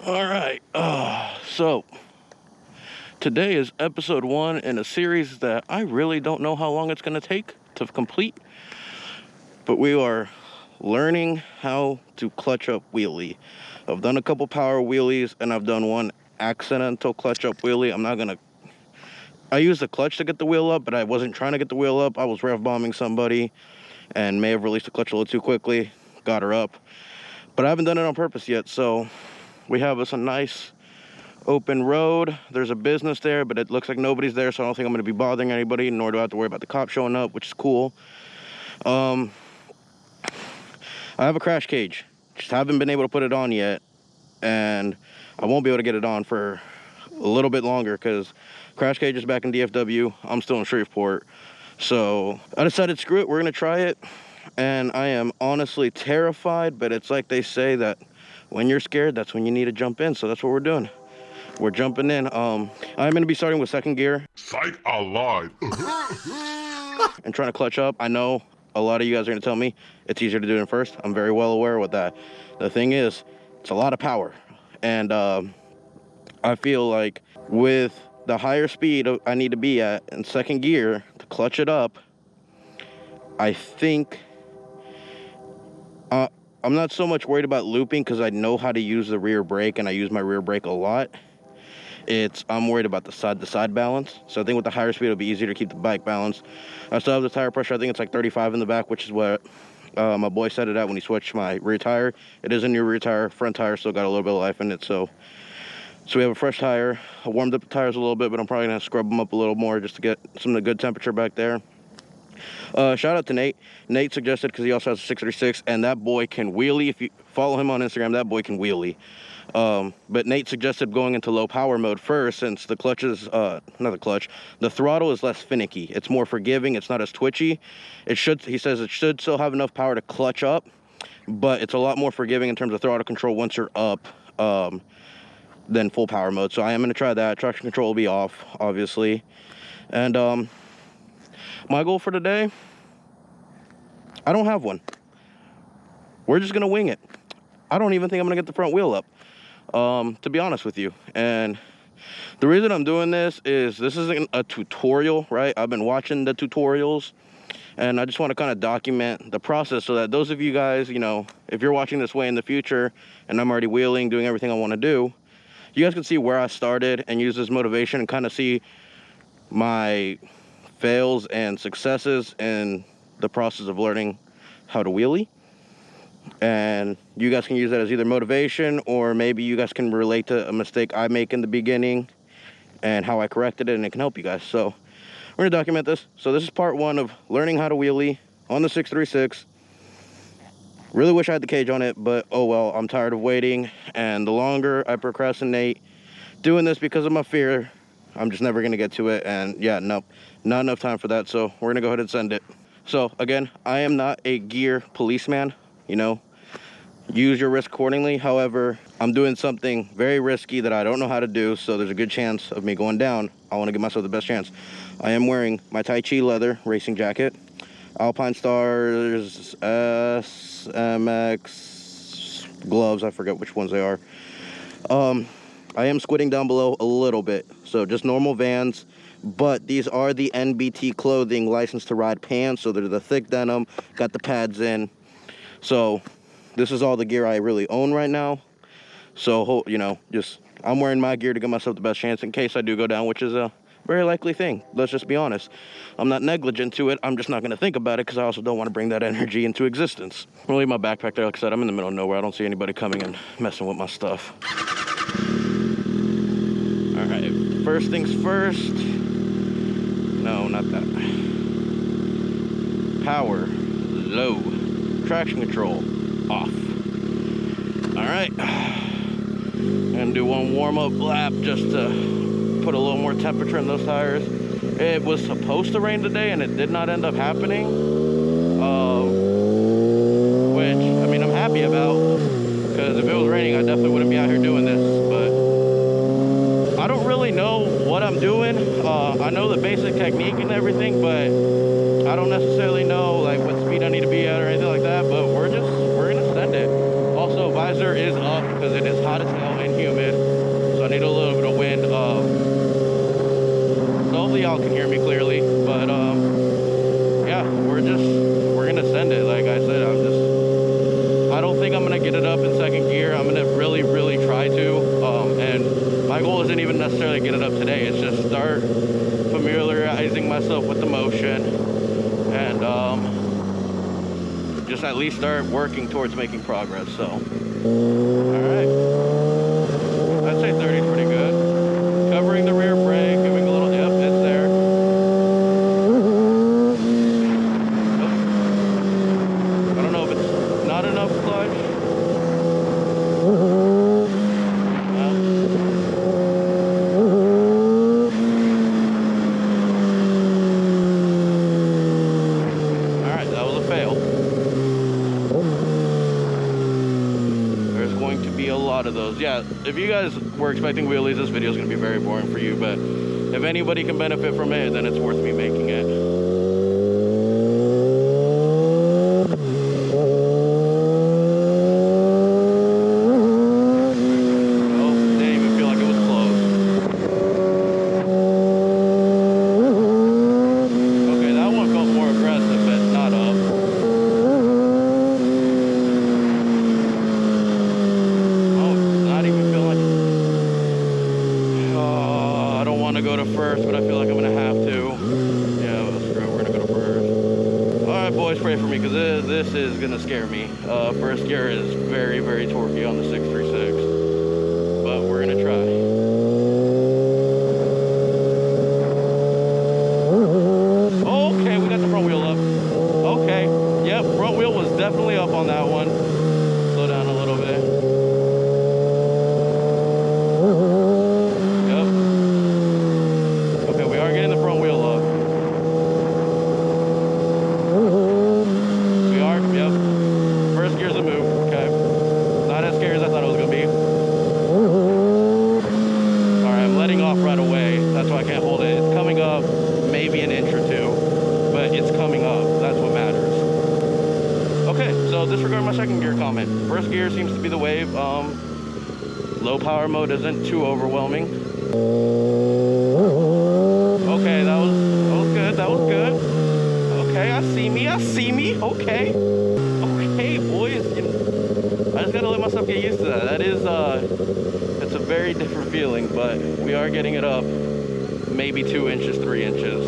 All right. So today is episode 1 in a series that I really don't know how long it's going to take to complete, but we are learning how to clutch up wheelie. I've done a couple power wheelies and I've done one accidental clutch up wheelie. I used the clutch to get the wheel up, but I wasn't trying to get the wheel up. I was rev bombing somebody and may have released the clutch a little too quickly, got her up, but I haven't done it on purpose yet. So we have us a nice open road. There's a business there, but it looks like nobody's there, so I don't think I'm going to be bothering anybody, nor do I have to worry about the cops showing up, which is cool. I have a crash cage, just haven't been able to put it on yet, and I won't be able to get it on for a little bit longer because crash cage is back in DFW. I'm still in Shreveport, so I decided screw it, we're going to try it. And I am honestly terrified, but it's like they say that when you're scared, that's when you need to jump in, so that's what we're doing. We're jumping in. I'm going to be starting with second gear. Psych alive. And trying to clutch up. I know a lot of you guys are going to tell me it's easier to do it in first. I'm very well aware with that. The thing is, it's a lot of power. And I feel like with the higher speed I need to be at in second gear to clutch it up, I think I'm not so much worried about looping because I know how to use the rear brake and I use my rear brake a lot. I'm worried about the side-to-side balance. So I think with the higher speed, it'll be easier to keep the bike balanced. I still have the tire pressure. I think it's like 35 in the back, which is what my boy set it at when he switched my rear tire. It is a new rear tire. Front tire still got a little bit of life in it. So we have a fresh tire. I warmed up the tires a little bit, but I'm probably going to scrub them up a little more just to get some of the good temperature back there. Shout out to Nate. Nate suggested, because he also has a 636, and that boy can wheelie. If you follow him on Instagram, that boy can wheelie. But Nate suggested going into low power mode first, since the clutch is, the throttle is less finicky. It's more forgiving. It's not as twitchy. He says it should still have enough power to clutch up, but it's a lot more forgiving in terms of throttle control once you're up, than full power mode. So I am going to try that. Traction control will be off, obviously. And, my goal for today, I don't have one. We're just going to wing it. I don't even think I'm going to get the front wheel up, to be honest with you. And the reason I'm doing this isn't a tutorial, right? I've been watching the tutorials, and I just want to kind of document the process so that those of you guys, you know, if you're watching this way in the future and I'm already wheeling, doing everything I want to do, you guys can see where I started and use this motivation and kind of see my fails and successes in the process of learning how to wheelie. And you guys can use that as either motivation, or maybe you guys can relate to a mistake I make in the beginning and how I corrected it, and it can help you guys. So we're gonna document this. So this is part 1 of learning how to wheelie on the 636. Really wish I had the cage on it, but oh well, I'm tired of waiting, and the longer I procrastinate doing this because of my fear, I'm just never gonna get to it. And yeah, nope, not enough time for that. So we're gonna go ahead and send it. So again, I am not a gear policeman, you know, use your risk accordingly. However, I'm doing something very risky that I don't know how to do, so there's a good chance of me going down. I want to give myself the best chance. I am wearing my Tai Chi leather racing jacket, Alpine Stars SMX gloves, I forget which ones they are. I am squidding down below a little bit, so just normal Vans, but these are the NBT clothing licensed to ride pants, so they're the thick denim, got the pads in. So this is all the gear I really own right now. So, you know, I'm wearing my gear to give myself the best chance in case I do go down, which is a very likely thing. Let's just be honest. I'm not negligent to it. I'm just not going to think about it because I also don't want to bring that energy into existence. I'm going to leave my backpack there. Like I said, I'm in the middle of nowhere. I don't see anybody coming and messing with my stuff. All right, first things first. No, not that. Power, low. Traction control, off. All right. Gonna do one warm-up lap just to put a little more temperature in those tires. It was supposed to rain today and it did not end up happening, which I mean I'm happy about, because if it was raining I definitely wouldn't be out here doing this. But I don't really know what I'm doing. I know the basic technique and everything, but I don't necessarily know like what speed I need to be at or anything like that. But we're gonna send it. Also, visor is up because it is hot as hell and humid, so I need a little bit of wind. So hopefully y'all can hear me clearly, but yeah, we're gonna send it. Like I said, I don't think I'm gonna get it up in second gear. I'm gonna really try to, and my goal isn't even necessarily get it up today. It's just start familiarizing myself with the motion, and just at least start working towards making progress. So, all right, I'd say 30 is pretty good. Covering the rear brake, giving a little, yep, it's there. Nope. I don't know if it's not enough clutch. Alright, that was a fail. There's going to be a lot of those. Yeah, if you guys were expecting wheelies, this video is going to be very boring for you, but if anybody can benefit from it, then it's worth me making it. First, but I feel like I'm gonna have to. Yeah, well, screw it, we're gonna go to first. Alright, boys, pray for me, because this is gonna scare me. First gear is very torquey on the 636, but we're gonna try. Okay, we got the front wheel up. Okay, yep, front wheel was definitely up on that one. Slow down a little bit. Disregard my second gear comment. First gear seems to be the wave. Low power mode isn't too overwhelming. Okay, that was good. That was good. Okay, I see me. Okay, boys. I just gotta let myself get used to that. That is it's a very different feeling, but we are getting it up. Maybe 2 inches, 3 inches.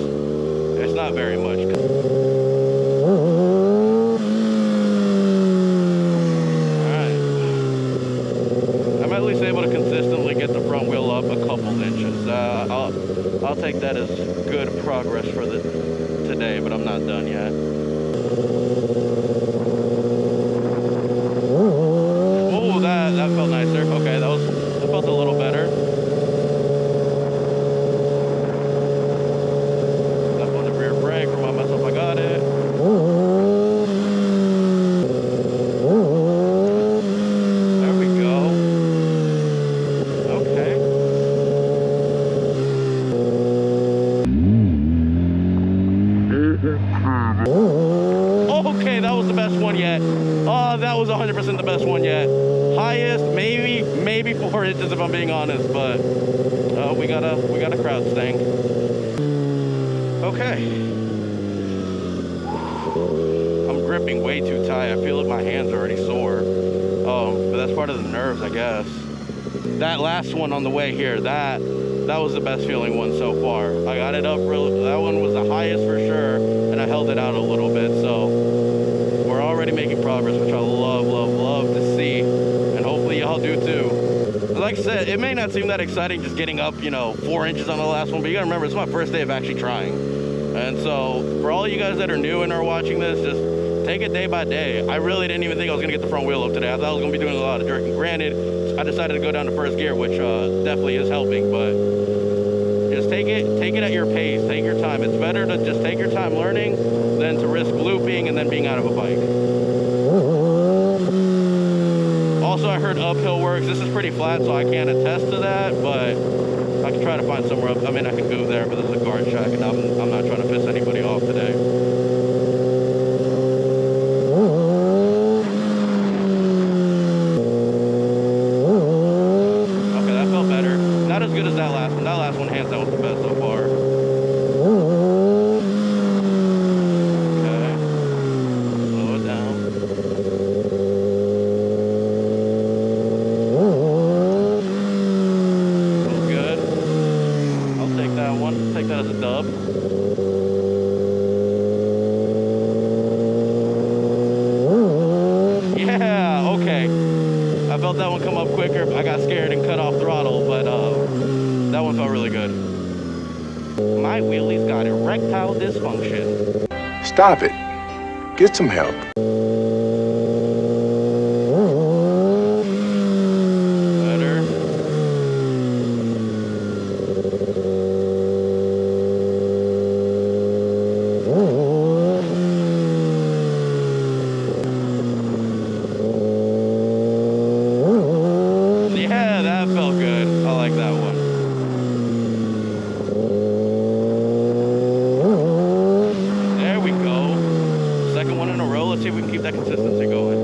It's not very much. I'll take that as good progress for today, but I'm not done yet. Oh, that felt nicer. Okay, that felt a little better. Step on the rear brake, remind myself I got it. There we go. Okay. Okay, that was the best one yet. That was 100% the best one yet. Highest, maybe 4 inches if I'm being honest, but we got a crowd staying. Okay. I'm gripping way too tight. I feel like my hands are already sore. But that's part of the nerves, I guess. That last one on the way here, that was the best feeling one so far. I got it up that one was the highest for sure, and I held it out a little bit, so we're already making progress, which I love to see, and hopefully y'all do too. Like I said, it may not seem that exciting just getting up, 4 inches on the last one, but you gotta remember, it's my first day of actually trying. And so, for all you guys that are new and are watching this, just take it day by day. I really didn't even think I was gonna get the front wheel up today. I thought I was gonna be doing a lot of jerking. Granted, I decided to go down to first gear, which definitely is helping, but just take it at your pace, take your time. It's better to just take your time learning than to risk looping and then being out of a bike. Also, I heard uphill works. This is pretty flat, so I can't attest to that, but I can try to find somewhere up. I mean, I can go there, but this is a guard shack, and I'm not trying to piss anybody off today. last one hands down was the best so far. Okay. Slow it down. Feels good. I'll take that one. Take that as a dub. Yeah, okay. I felt that one come up quicker. I got scared and cut off throttle, but that one felt really good. My wheelie's got erectile dysfunction. Stop it. Get some help. Better. Yeah, that felt good. I like that one. There we go. Second one in a row. Let's see if we can keep that consistency going.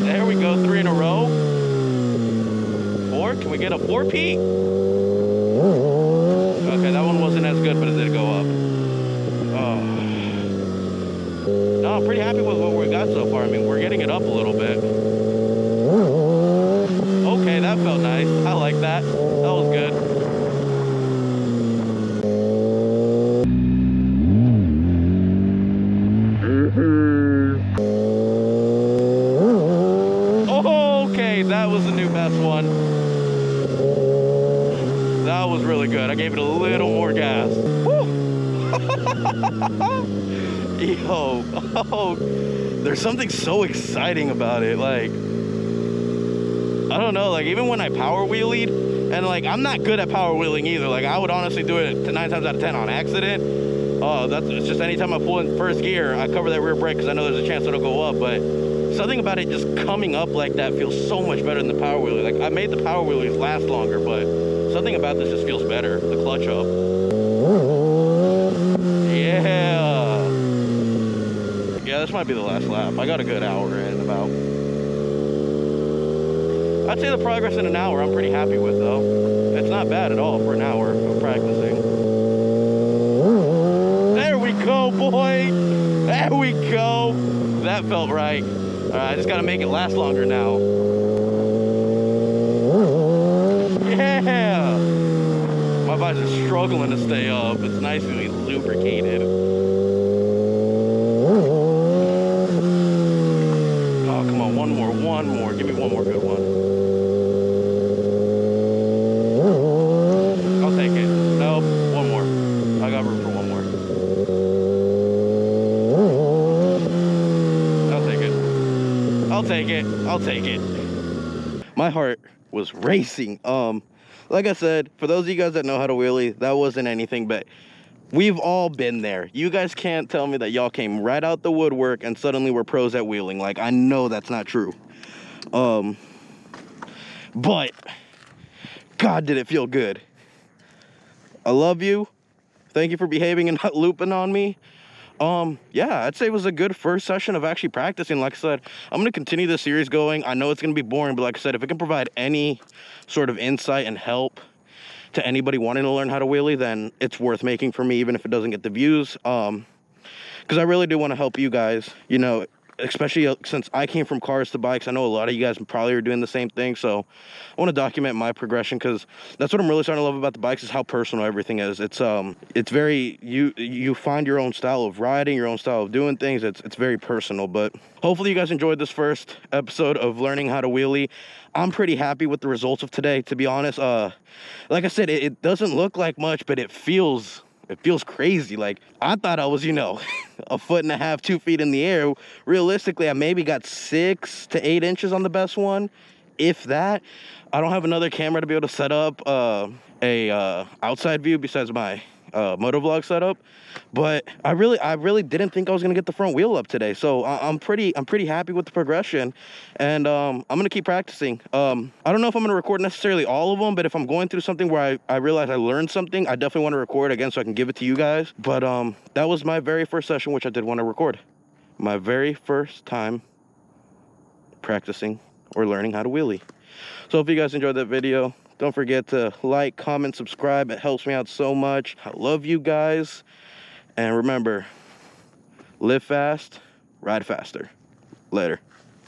There we go. 3 in a row. 4. Can we get a 4-peat? Okay, that one wasn't as good, but it did go up. Oh. No, I'm pretty happy with what we got so far. I mean, we're getting it up a little bit. Okay, that felt nice. I like that. That was good. Okay, that was the new best one. That was really good. I gave it a little more gas. Woo! Yo, oh, there's something so exciting about it. Like, I don't know, like even when I power wheelied, and like I'm not good at power wheeling either. Like I would honestly do it 9 times out of 10 on accident. It's just anytime I pull in first gear, I cover that rear brake because I know there's a chance it'll go up. But something about it just coming up like that feels so much better than the power wheelie. Like I made the power wheelies last longer, but something about this just feels better. The clutch up. Yeah, this might be the last lap. I got a good hour in about. I'd say the progress in an hour I'm pretty happy with though. It's not bad at all for an hour of practicing. There we go, boy. There we go. That felt right. All right, I just gotta make it last longer now. Yeah. My body's just struggling to stay up. It's nicely lubricated. Oh, come on, one more. Give me one more good one. I'll take it. Nope, one more. I got room for one more. I'll take it. My heart was racing. Like I said, for those of you guys that know how to wheelie, that wasn't anything, but we've all been there. You guys can't tell me that y'all came right out the woodwork and suddenly we're pros at wheeling. Like, I know that's not true. But God, did it feel good. I love you. Thank you for behaving and not looping on me. Yeah, I'd say it was a good first session of actually practicing. Like I said, I'm going to continue this series going. I know it's going to be boring, but like I said, if it can provide any sort of insight and help to anybody wanting to learn how to wheelie, then it's worth making for me, even if it doesn't get the views. Because I really do want to help you guys, you know, especially since I came from cars to bikes. I know a lot of you guys probably are doing the same thing, so I want to document my progression, because that's what I'm really starting to love about the bikes, is how personal everything is. It's very, you find your own style of riding, your own style of doing things. It's very personal. But hopefully you guys enjoyed this first episode of learning how to wheelie. I'm pretty happy with the results of today, to be honest. Like I said, it doesn't look like much, but it feels crazy. Like, I thought I was, you know, 1.5 feet, 2 feet in the air. Realistically, I maybe got 6 to 8 inches on the best one, if that. I don't have another camera to be able to set up a outside view besides my motovlog setup, but I really didn't think I was gonna get the front wheel up today. So I'm pretty happy with the progression, and I'm gonna keep practicing. I don't know if I'm gonna record necessarily all of them, but if I'm going through something where I realize I learned something, I definitely want to record again so I can give it to you guys. But that was my very first session, which I did want to record. My very first time practicing or learning how to wheelie. So if you guys enjoyed that video, Don't forget to like, comment, subscribe. It helps me out so much. I love you guys. And remember, live fast, ride faster. Later.